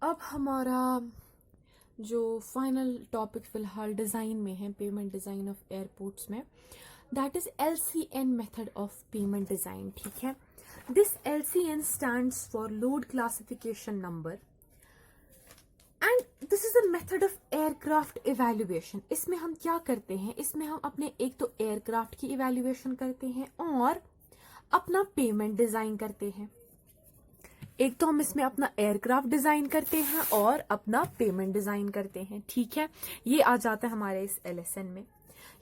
अब हमारा जो फाइनल टॉपिक फिलहाल डिज़ाइन में है, पेमेंट डिज़ाइन ऑफ एयरपोर्ट्स में, that is LCN method of payment design. ठीक है, this LCN stands for load classification number and this is a method of aircraft evaluation. इसमें हम क्या करते हैं, इसमें हम अपने एक तो एयरक्राफ्ट की इवेल्युएशन करते हैं और अपना पेमेंट डिज़ाइन करते हैं। एक तो हम इसमें अपना एयरक्राफ्ट डिजाइन करते हैं और अपना पेमेंट डिजाइन करते हैं। ठीक है, ये आ जाता है हमारे इस LSN में।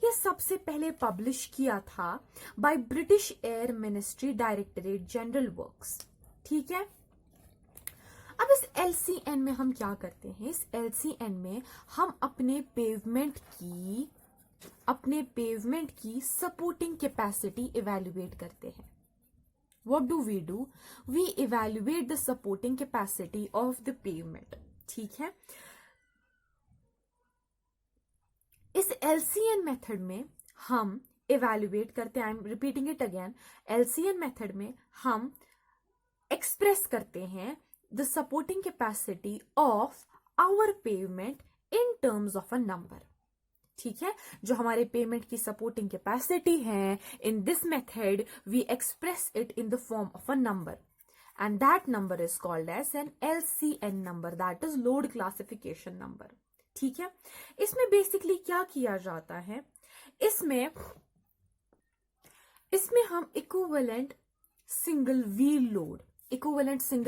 ये सबसे पहले पब्लिश किया था by British air ministry directorate general works. ठीक है, अब इस LCN में हम क्या करते हैं, इस LCN में हम अपने पेवमेंट की सपोर्टिंग कैपेसिटी इवेल्युएट करते हैं। What do? We evaluate the supporting capacity of the pavement. ठीक है, इस LCN मेथड में हम evaluate करते हैं, I am repeating it again, LCN method में हम एक्सप्रेस करते हैं the supporting capacity of our pavement in terms of a number. ठीक है, जो हमारे पेमेंट की सपोर्टिंग कैपेसिटी है, in this method we express it in the form of a number and that number is called as an LCN number, that is load classification number. ठीक है, इसमें basically क्या किया जाता है, इसमें हम इक्विवेलेंट सिंगल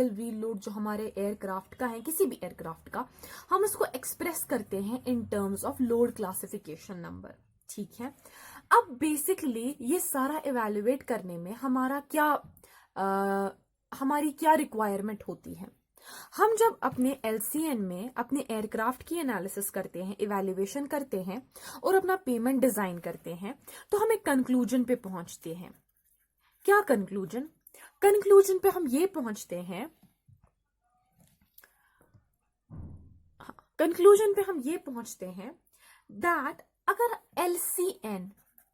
व्हील लोड जो हमारे एयरक्राफ्ट का है, किसी भी एयरक्राफ्ट का, हम उसको एक्सप्रेस करते हैं इन terms of load classification number. ठीक है, अब बेसिकली ये सारा इवेल्युएट करने में हमारी क्या रिक्वायरमेंट होती है। हम जब अपने LCN में अपने एयरक्राफ्ट की एनालिसिस करते हैं, इवेल्युएशन करते हैं और अपना पेमेंट डिजाइन करते हैं, तो हम एक कंक्लूजन पे पहुंचते हैं। क्या कंक्लूजन पे हम ये पहुंचते हैं, दैट अगर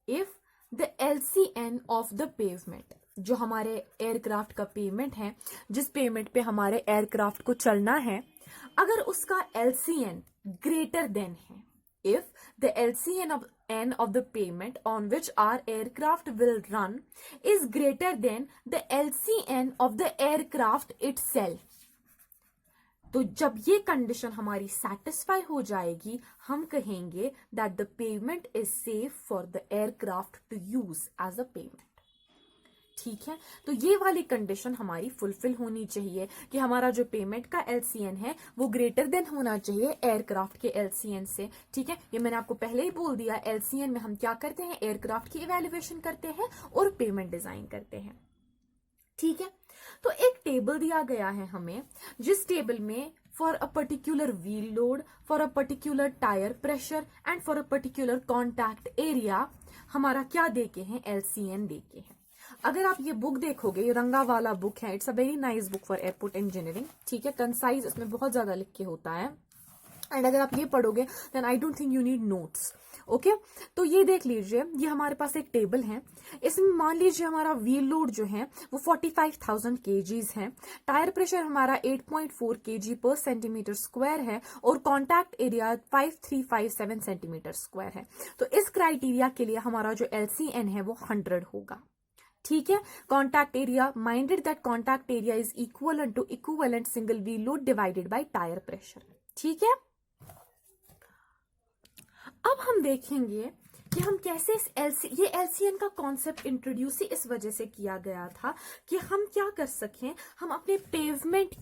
if the LCN of the pavement, जो हमारे एयरक्राफ्ट का पेमेंट है, जिस पेमेंट पे हमारे एयरक्राफ्ट को चलना है, अगर उसका LCN ग्रेटर देन है, if the LCN of the payment on which our aircraft will run is greater than the LCN of the aircraft itself, तो जब ये कंडीशन हमारी सेटिस्फाई हो जाएगी, हम कहेंगे that the payment is safe for the aircraft to use as a payment. ठीक है, तो ये वाली कंडीशन हमारी फुलफिल होनी चाहिए कि हमारा जो पेमेंट का LCN है वो ग्रेटर देन होना चाहिए एयरक्राफ्ट के LCN से। ठीक है, ये मैंने आपको पहले ही बोल दिया, LCN में हम क्या करते हैं, एयरक्राफ्ट की इवेल्युएशन करते हैं और पेमेंट डिजाइन करते हैं। ठीक है, तो एक टेबल दिया गया है हमें, जिस टेबल में for a particular wheel load, for a particular tyre pressure and for a particular contact area हमारा क्या देके हैं, LCN देके हैं। अगर आप ये बुक देखोगे, ये रंगा वाला बुक है, it's a very nice book for airport engineering. ठीक है, कंसाइज इसमें बहुत ज्यादा लिख के होता है एंड अगर आप ये पढ़ोगे then I don't think you need notes. Okay, तो ये देख लीजिए, ये हमारे पास एक टेबल है, इसमें मान लीजिए हमारा व्हील लोड जो है वो 45,000 kgs है, टायर प्रेशर हमारा 8.4 kg पर सेंटीमीटर स्क्वायर है और कॉन्टैक्ट एरिया 5357 सेंटीमीटर स्क्वायर है। तो इस क्राइटेरिया के लिए हमारा जो LCN है वो 100 होगा। ठीक है, contact area, minded that contact area is equal to equivalent single wheel load divided by tyre pressure. ठीक है, अब हम देखेंगे कि हम कैसे ये LCN का कॉन्सेप्ट इंट्रोड्यूस ही इस वजह से किया गया था कि हम क्या कर सकें, हम अपने पेवमेंट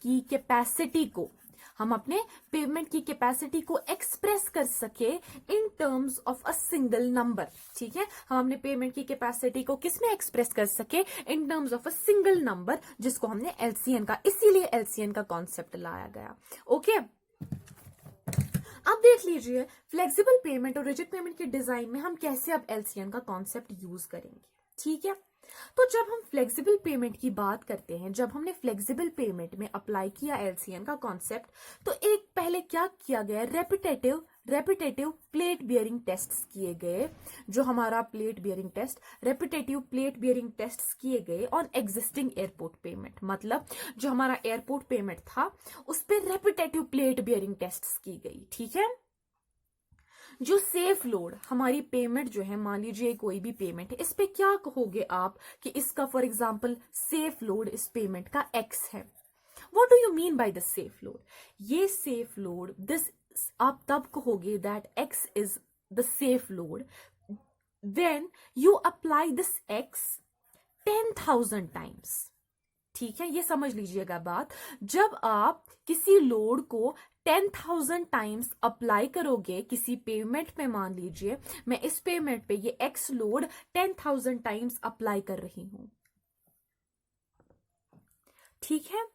की कैपेसिटी को एक्सप्रेस कर सके इन terms of a single number. ठीक है, हम अपने पेमेंट की कैपेसिटी को किसमें एक्सप्रेस कर सके, इन terms of a single number, जिसको हमने LCN का, इसीलिए LCN का कॉन्सेप्ट लाया गया। ओके, अब देख लीजिए फ्लेक्सिबल पेमेंट और रिजिड पेमेंट के डिजाइन में हम कैसे अब LCN का कॉन्सेप्ट यूज करेंगे। ठीक है, तो जब हम फ्लेक्सिबल पेमेंट की बात करते हैं, जब हमने फ्लेक्सिबल पेमेंट में अप्लाई किया एलसीएन का कॉन्सेप्ट, तो एक पहले क्या किया गया, रेपिटेटिव प्लेट बियरिंग टेस्ट्स किए गए। जो हमारा plate bearing test, repetitive plate bearing tests किए गए ऑन एग्जिस्टिंग एयरपोर्ट पेमेंट। मतलब जो हमारा एयरपोर्ट पेमेंट था उस पर रेपिटेटिव प्लेट बियरिंग टेस्ट्स की गई। ठीक है। जो सेफ लोड हमारी पेमेंट जो है, मान लीजिए कोई भी पेमेंट है, इस पे क्या कहोगे आप कि इसका फॉर एग्जांपल सेफ लोड इस पेमेंट का एक्स है। What do you mean by the safe load? ये सेफ लोड, दिस आप तब कहोगे that x is the safe load when you apply this x 10,000 times. ठीक है, ये समझ लीजिएगा बात। जब आप किसी लोड को 10,000 टाइम्स अप्लाई करोगे किसी पेमेंट में, मान लीजिए मैं इस पेमेंट पे ये एक्स लोड 10,000 टाइम्स अप्लाई कर रही हूं। ठीक है,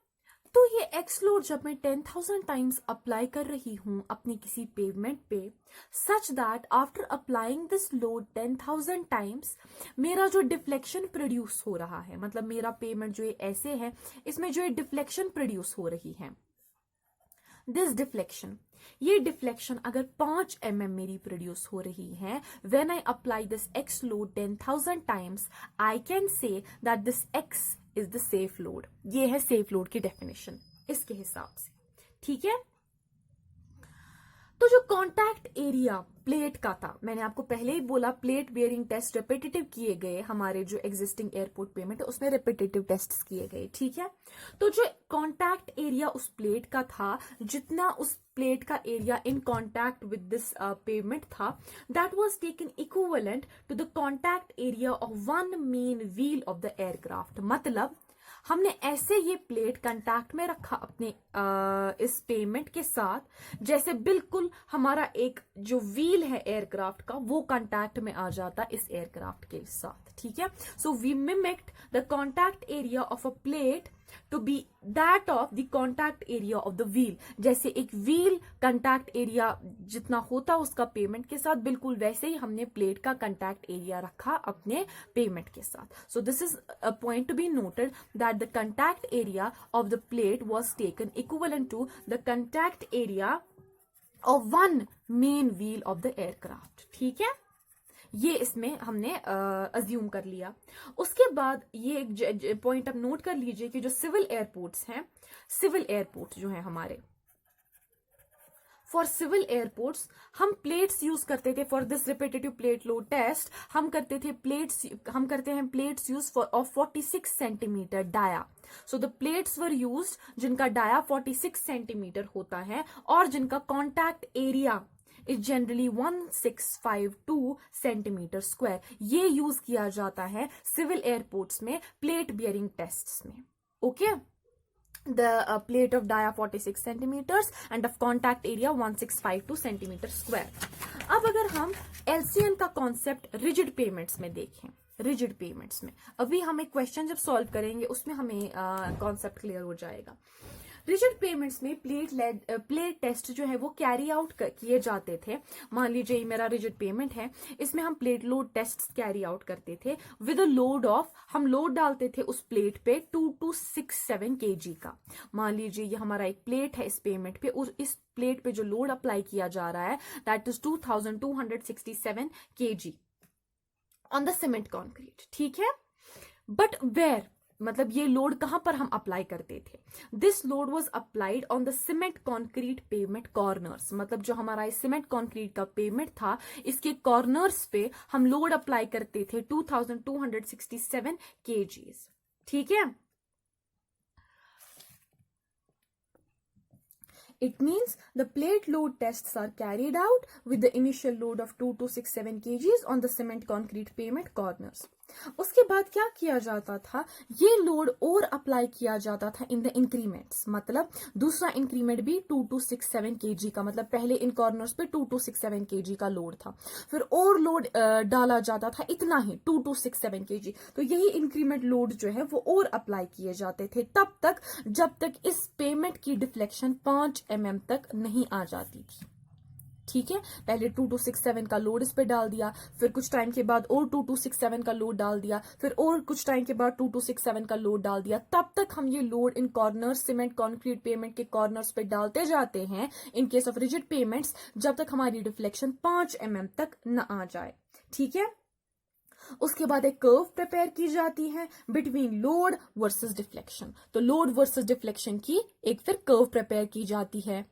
तो ये एक्स लोड जब मैं 10,000 टाइम्स अप्लाई कर रही हूं अपनी किसी पेमेंट पे, such that after applying this load 10,000 times मेरा जो डिफ्लेक्शन प्रोड्यूस हो रहा है, मतलब मेरा पेमेंट जो ये ऐसे है, इसमें जो ये डिफ्लेक्शन प्रोड्यूस हो रही है, दिस डिफ्लेक्शन, ये डिफ्लेक्शन अगर 5 mm मेरी प्रोड्यूस हो रही है, when I apply this x load 10,000 times, I can say that this x is the safe load. ये है सेफ लोड की डेफिनेशन इसके हिसाब से। ठीक है, तो जो कॉन्टैक्ट एरिया प्लेट का था, मैंने आपको पहले ही बोला प्लेट बियरिंग टेस्ट रिपीटेटिव किए गए, हमारे जो एग्जिस्टिंग एयरपोर्ट पेमेंट है उसमें रिपीटेटिव टेस्ट किए गए। ठीक है, तो जो कॉन्टैक्ट एरिया उस प्लेट का था, जितना उस प्लेट का area in contact with this payment था, that was taken equivalent to the contact area of one main wheel of the aircraft. मतलब हमने ऐसे ये प्लेट कंटैक्ट में रखा अपने इस पेमेंट के साथ, जैसे बिल्कुल हमारा एक जो व्हील है एयरक्राफ्ट का वो कंटैक्ट में आ जाता इस एयरक्राफ्ट के साथ। ठीक है, so we mimicked the contact area of a plate to be that of the contact area of the wheel. जैसे एक व्हील कंटैक्ट एरिया जितना होता उसका पेमेंट के साथ, बिल्कुल वैसे ही हमने प्लेट का कंटैक्ट एरिया रखा अपने पेमेंट के साथ। So this is a point to be noted that the contact area of the plate was taken equivalent to the contact area of one main wheel of the aircraft. ठीक है, ये इसमें हमने assume कर लिया। उसके बाद ये एक पॉइंट आप नोट कर लीजिए कि जो सिविल एयरपोर्ट्स हैं, सिविल एयरपोर्ट्स जो हैं हमारे, फॉर सिविल एयरपोर्ट्स हम प्लेट्स यूज करते थे for this repetitive plate load test. हम करते हैं plates use for of 46 centimetre dia. So the plates were used जिनका डाया 46 सेंटीमीटर होता है और जिनका contact area is generally 1652 centimetre square. ये यूज किया जाता है सिविल एयरपोर्ट्स में प्लेट बियरिंग टेस्ट्स में। Okay, the plate of dia 46 centimeters and of contact area 1652 centimeter square। अब अगर हम LCN का कॉन्सेप्ट रिजिड पेमेंट्स में देखें, रिजिड पेमेंट्स में अभी हम एक क्वेश्चन जब सॉल्व करेंगे उसमें हमें कॉन्सेप्ट क्लियर हो जाएगा। रिजिड पेमेंट्स में प्लेट टेस्ट जो है वो कैरी आउट किए जाते थे। मान लीजिए मेरा रिजिड पेमेंट है, इसमें हम plate load test carry out करते थे विद अ लोड ऑफ, हम लोड डालते थे उस प्लेट पे 2267 kg का। मान लीजिए ये हमारा एक प्लेट है इस पेमेंट पे, और इस प्लेट पे जो लोड अप्लाई किया जा रहा है that is 2267 kg on the cement concrete. ठीक है, बट वेयर, मतलब ये लोड कहां पर हम अप्लाई करते थे, this load was applied on the cement concrete payment corners. मतलब जो हमारा सीमेंट कॉन्क्रीट का पेमेंट था इसके कॉर्नर्स पे हम लोड अप्लाई करते थे 2267 kg। ठीक है, it means the plate load tests are carried out with the initial load of 2267 kgs on the cement concrete pavement corners। उसके बाद क्या किया जाता था, ये लोड और अप्लाई किया जाता था इन द इंक्रीमेंट्स। मतलब दूसरा इंक्रीमेंट भी 2267 kg का, मतलब पहले इन कॉर्नर्स पे 2267 kg का लोड था, फिर और लोड डाला जाता था इतना ही 2267 kg। तो यही इंक्रीमेंट लोड जो है वो और अप्लाई किए जाते थे तब तक जब तक इस पेमेंट की डिफ्लेक्शन 5 mm तक नहीं आ जाती थी। ठीक है, पहले 2267 का लोड इस पे डाल दिया, फिर कुछ टाइम के बाद और 2267 का लोड डाल दिया, फिर और कुछ टाइम के बाद 2267 का लोड डाल दिया। तब तक हम ये load in corner cement concrete payment के कॉर्नर्स पे डालते जाते हैं in case of rigid payments, जब तक हमारी डिफ्लेक्शन 5 mm तक न आ जाए। ठीक है, उसके बाद एक कर्व प्रिपेयर की जाती है बिटवीन लोड वर्सेस डिफ्लेक्शन। तो लोड वर्सेस डिफ्लेक्शन की एक फिर कर्व प्रिपेयर की जाती है।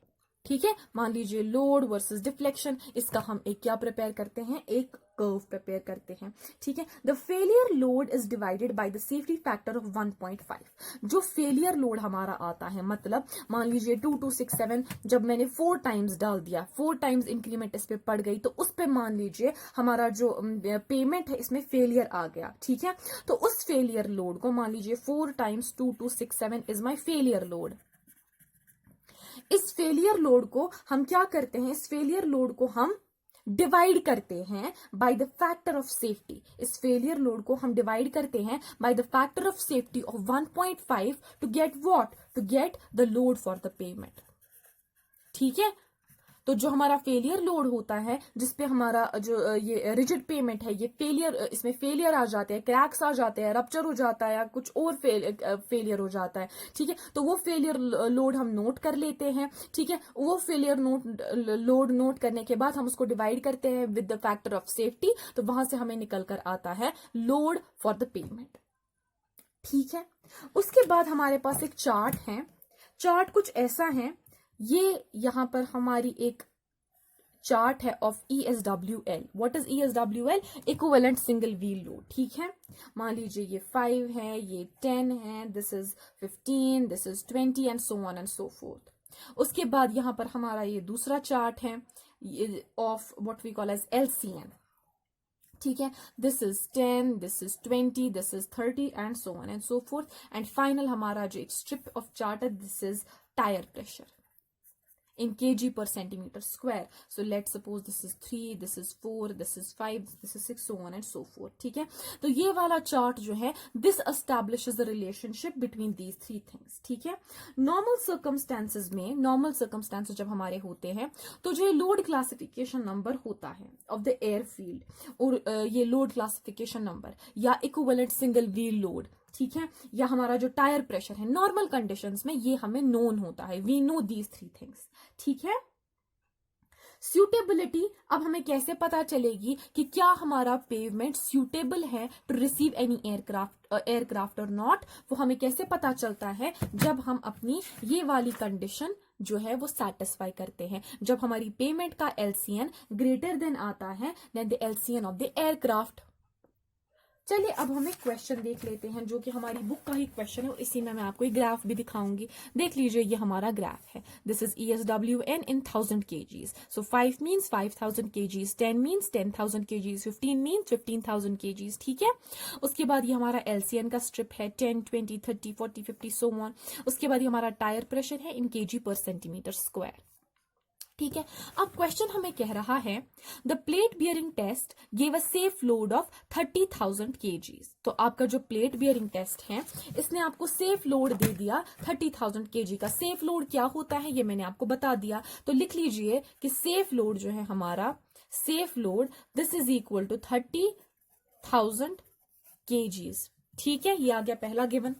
ठीक है, मान लीजिए लोड वर्सेस डिफ्लेक्शन, इसका हम एक क्या प्रिपेयर करते हैं, एक कर्व प्रिपेयर करते हैं। ठीक है, the failure load is divided by the safety factor of 1.5। जो फेलियर लोड हमारा आता है, मतलब मान लीजिए 2267 जब मैंने 4 टाइम्स डाल दिया, 4 टाइम्स इंक्रीमेंट इस पे पड़ गई, तो उस पे मान लीजिए हमारा जो पेमेंट है इसमें फेलियर आ गया। ठीक है, तो उस फेलियर लोड को मान लीजिए 4 times 2267 is my failure load. इस फेलियर लोड को हम क्या करते हैं, इस फेलियर लोड को हम डिवाइड करते हैं by the factor of safety. इस फेलियर लोड को हम डिवाइड करते हैं by the factor of safety of 1.5 to get what, to get the load for the payment. ठीक है, तो जो हमारा फेलियर लोड होता है, जिसपे हमारा जो ये रिजिड पेमेंट है, ये फेलियर, इसमें फेलियर आ जाते हैं, क्रैक्स आ जाते हैं, रप्चर हो जाता है या कुछ और फेलियर हो जाता है। ठीक है, तो वो फेलियर लोड हम नोट कर लेते हैं। ठीक है, वो फेलियर लोड नोट करने के बाद हम उसको डिवाइड करते हैं with the factor of safety, तो वहां से हमें निकल कर आता है लोड फॉर द पेमेंट। ठीक है, उसके बाद हमारे पास एक चार्ट है। चार्ट कुछ ऐसा है, ये यहां पर हमारी एक चार्ट है of ESWL। What is ESWL? Equivalent single wheel load. ठीक है, मान लीजिए ये 5 है, ये 10 है, this is 15, this is 20 and so on and so forth. उसके बाद यहां पर हमारा ये दूसरा चार्ट है of what we call as LCN। ठीक है, this is 10, this is 20, this is 30 and so on and so forth. And final हमारा जो एक स्ट्रिप ऑफ चार्ट है, this is tyre pressure in kg per centimeter square. So let's suppose this is 3, this is 4, this is 5, this is 6, so on and so forth. ठीक है, तो ये वाला chart जो है, this establishes the relationship between these three things. ठीक है, normal circumstances में, normal circumstances जब हमारे होते हैं, तो जो ये लोड क्लासिफिकेशन नंबर होता है ऑफ द एयरफील्ड, और ये लोड क्लासिफिकेशन नंबर या इक्विवेलेंट सिंगल व्हील लोड, ठीक है, या हमारा जो टायर प्रेशर है, नॉर्मल कंडीशंस में ये हमें नोन होता है। We know these 3 things. ठीक है, सूटेबिलिटी, अब हमें कैसे पता चलेगी कि क्या हमारा पेवमेंट सूटेबल है टू रिसीव एनी एयरक्राफ्ट और नॉट? वो हमें कैसे पता चलता है? जब हम अपनी ये वाली कंडीशन जो है वो सेटिस्फाई करते हैं, जब हमारी पेमेंट का LCN ग्रेटर देन आता है then the LCN of the aircraft. चलिए अब हम एक क्वेश्चन देख लेते हैं, जो कि हमारी बुक का ही क्वेश्चन है, और इसी में मैं आपको एक ग्राफ भी दिखाऊंगी। देख लीजिए, ये हमारा ग्राफ है। This is ESWN in 1000 kgs। So 5 means 5000 kgs, 10 means 10,000 kgs, 15 means 15,000 kgs। ठीक है, उसके बाद ये हमारा LCN का स्ट्रिप है 10, 20, 30, 40, 50 सो ऑन। उसके बाद ये हमारा टायर प्रेशर है in kg per centimetre square. ठीक है, अब क्वेश्चन हमें कह रहा है the plate bearing test give a safe load of 30,000 kgs। तो आपका जो प्लेट बियरिंग टेस्ट है, इसने आपको सेफ लोड दे दिया 30,000 kg का। सेफ लोड क्या होता है ये मैंने आपको बता दिया, तो लिख लीजिए कि सेफ लोड जो है हमारा, safe load this is equal to 30,000 kgs। ठीक है, ये आ गया पहला given.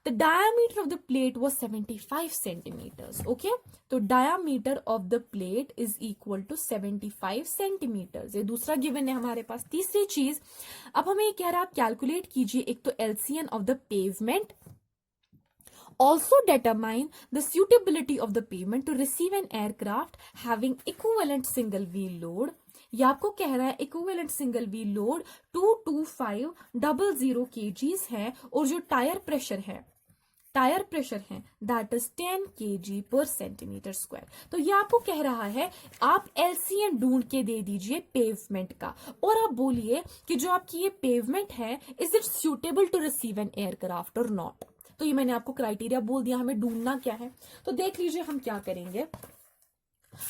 The diameter of the plate was 75 centimeters. Okay, तो diameter of the plate is equal to 75 centimeters. ये दूसरा गिवन है हमारे पास। तीसरी चीज, अब हमें ये कह रहा है आप कैलकुलेट कीजिए एक तो LCN of the pavement, also determine the suitability of the pavement to receive an aircraft having equivalent single wheel load। ये आपको कह रहा है equivalent single wheel load 22500 kgs है, और जो टायर प्रेशर है that is 10 kg per centimetre square. तो ये आपको कह रहा है आप LCN ढूंढ के दे दीजिए पेवमेंट का, और आप बोलिए कि जो आपकी ये पेवमेंट है, is it suitable to receive an aircraft और नॉट। तो ये मैंने आपको क्राइटेरिया बोल दिया, हमें ढूंढना क्या है। तो देख लीजिए हम क्या करेंगे,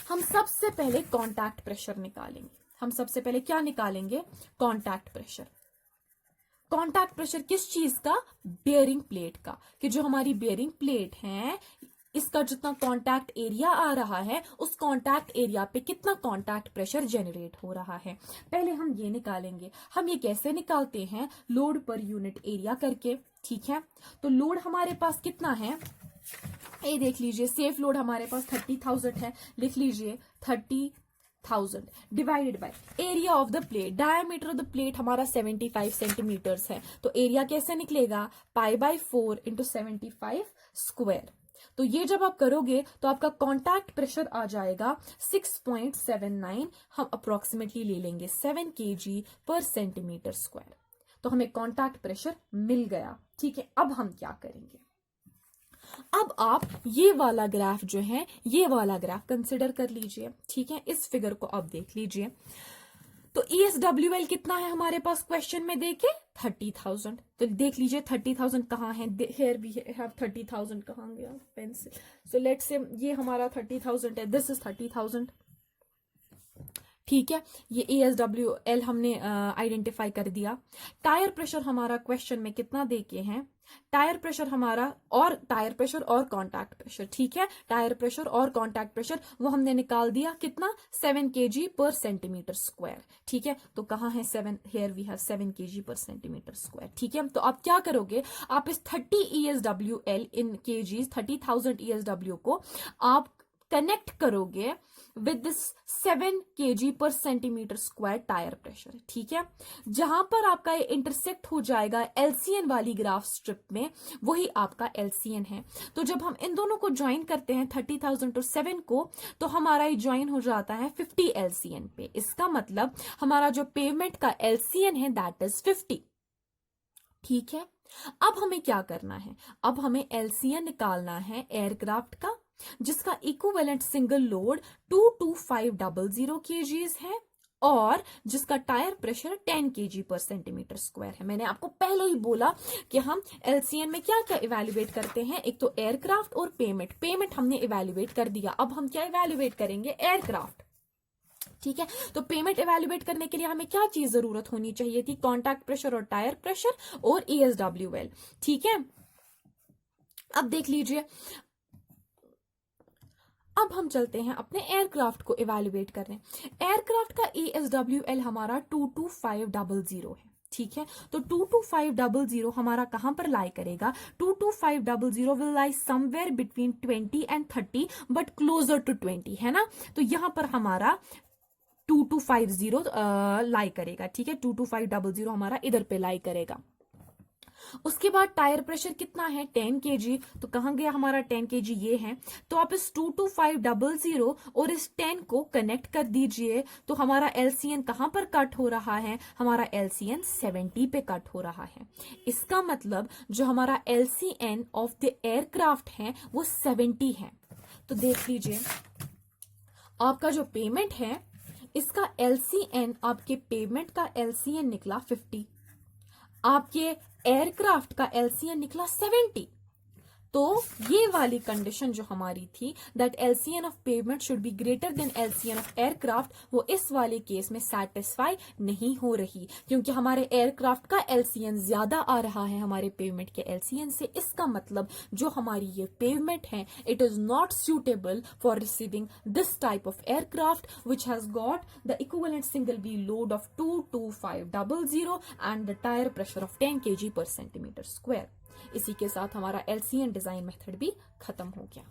हम सबसे पहले कॉन्टैक्ट प्रेशर निकालेंगे। हम सबसे पहले क्या निकालेंगे? Contact pressure. कॉन्टैक्ट प्रेशर किस चीज का? बेयरिंग प्लेट का, कि जो हमारी बेयरिंग प्लेट है इसका जितना कांटेक्ट एरिया आ रहा है उस कांटेक्ट एरिया पे कितना कांटेक्ट प्रेशर जनरेट हो रहा है। पहले हम ये निकालेंगे। हम ये कैसे निकालते हैं? लोड पर यूनिट एरिया करके। ठीक है, तो लोड हमारे पास कितना है, ये देख लीजिए। सेफ लोड हमारे पास 30,000 है, लिख लीजिए 30,000 divided by area of the plate. Diameter of the plate हमारा 75 सेंटीमीटर्स है, तो एरिया कैसे निकलेगा? π/4 इंटू 75 स्क्वायर। तो ये जब आप करोगे तो आपका कांटेक्ट प्रेशर आ जाएगा 6.79। हम अप्रोक्सीमेटली ले लेंगे 7 kg पर सेंटीमीटर स्क्वायर। तो हमें कांटेक्ट प्रेशर मिल गया। ठीक है, अब हम क्या करेंगे? अब आप ये वाला ग्राफ जो है, ये वाला ग्राफ कंसिडर कर लीजिए। ठीक है, इस फिगर को आप देख लीजिए। तो ESWL कितना है हमारे पास क्वेश्चन में देखे? 30,000। तो देख लीजिए 30,000 कहाँ है? Here we have 30,000। कहाँ गया पेंसिल? सो लेट्स से ये हमारा 30,000 है, दिस इज 30,000। ठीक है, ये ESWL हमने आइडेंटिफाई कर दिया। टायर प्रेशर हमारा क्वेश्चन में कितना देके हैं? टायर प्रेशर हमारा और टायर प्रेशर और कांटेक्ट प्रेशर। ठीक है, टायर प्रेशर और कांटेक्ट प्रेशर वो हमने निकाल दिया कितना? 7 kg पर सेंटीमीटर स्क्वायर। ठीक है, तो कहाँ है 7? Here we have 7 kg per centimetre square. ठीक है, तो आप क्या करोगे? आप इस 30 ESWL इन kgs 30,000 ESW को आप कनेक्ट करोगे with this 7 kg per centimetre square tyre pressure. ठीक है, जहां पर आपका ये इंटरसेक्ट हो जाएगा LCN वाली ग्राफ स्ट्रिप में, वही आपका LCN है। तो जब हम इन दोनों को ज्वाइन करते हैं 30,000 और 7 को, तो हमारा ये ज्वाइन हो जाता है 50 LCN पे। इसका मतलब हमारा जो पेमेंट का LCN है दैट इज 50। ठीक है, अब हमें क्या करना है? अब हमें LCN निकालना है एयरक्राफ्ट का, जिसका इक्विवेलेंट सिंगल लोड 22500 kgs है और जिसका tyre pressure 10 kg per centimetre square है। मैंने आपको पहले ही बोला कि हम LCN में क्या क्या इवेल्युएट करते हैं, एक तो एयरक्राफ्ट और पेमेंट। पेमेंट हमने इवेल्युएट कर दिया, अब हम क्या इवेल्युएट करेंगे? एयरक्राफ्ट। ठीक है, तो पेमेंट इवेल्युएट करने के लिए हमें क्या चीज जरूरत होनी चाहिए थी? कांटेक्ट प्रेशर और टायर प्रेशर और ESWL। ठीक है, अब देख लीजिए, अब हम चलते हैं अपने एयरक्राफ्ट को इवेल्युएट करने। एयरक्राफ्ट का ESWL हमारा 22500 है। ठीक है, तो 22500 हमारा कहां पर लाई करेगा? 22500 will lie somewhere between 20 and 30 but closer to 20 है ना। तो यहां पर हमारा 2250 लाई करेगा। ठीक है, 22500 हमारा इधर पे लाई करेगा। उसके बाद टायर प्रेशर कितना है? 10 kg। तो कहां गया हमारा 10 kg? ये है। तो आप इस 22500 और इस 10 को कनेक्ट कर दीजिए, तो हमारा LCN कहां पर कट हो रहा है? हमारा LCN 70 पे कट हो रहा है। इसका मतलब जो हमारा LCN ऑफ द एयरक्राफ्ट है वो 70 है। तो देख लीजिए, आपका जो पेमेंट है इसका LCN, आपके पेमेंट का LCN निकला 50, आपके एयरक्राफ्ट का LCN निकला 70। तो ये वाली कंडीशन जो हमारी थी that LCN of payment should be greater than LCN of aircraft, वो इस वाले केस में सेटिस्फाई नहीं हो रही, क्योंकि हमारे एयरक्राफ्ट का LCN ज्यादा आ रहा है हमारे पेमेंट के LCN से। इसका मतलब जो हमारी ये पेमेंट है it is not suitable for receiving this type of aircraft which has got the equivalent single wheel load of 22500 and the tyre pressure of 10 kg per centimetre square. इसी के साथ हमारा LCN डिजाइन मेथड भी खत्म हो गया।